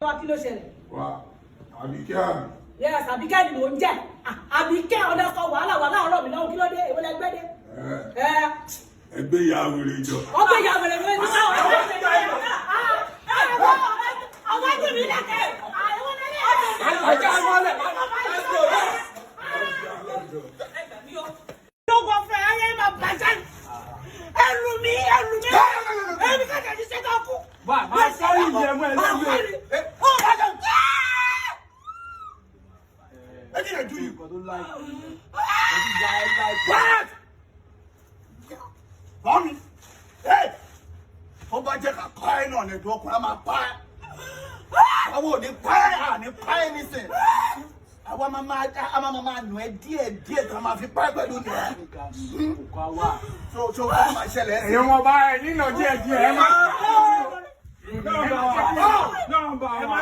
Wá kí ló ṣẹlẹ̀? Wá, Àbíkẹ́ àmì. Yes, Àbíkẹ́ ni mò ń jẹ́. Àbíkẹ́ ọ̀dẹ sọ wàhálà ọ̀rọ̀ mi náà kí ló dé? Èwo lẹ gbé dé? Ẹgbẹ́ ìyá wèrè jọ. Ọgbẹ́ ìyá wèrè mi ní sáwọn ọ̀rọ̀ mi jọ. Ọwọ́ ẹ̀jẹ̀ mi lẹ́kẹ̀. Ọjà mọ́lẹ̀. Lọ́gọ̀ fẹ́ ayé máa bàjẹ́. Ẹrù mi. Ẹ̀mí kàkà ti ṣe kọ́ kú. Máa sáré ìyẹn mọ́ ẹ lóye. Ẹni do you? What? Bọ́ọ̀mì. Ó bá jẹ́ ká kọ́ ẹ náà lẹ́dùn ọkùnrin á máa pa ẹ́. Àwọn ò ní pa ẹ́, àní pa ẹ́ nísìn. Àwọn máa nù ẹ́ díẹ̀ tó máa fi pa ẹ́ pẹ̀lú ni ẹ̀. So kó máa ṣẹlẹ̀ ẹ́ sí. Èèyàn wọn bá ẹ nínà díẹ̀ ẹ máa. Nọ́mbà wa.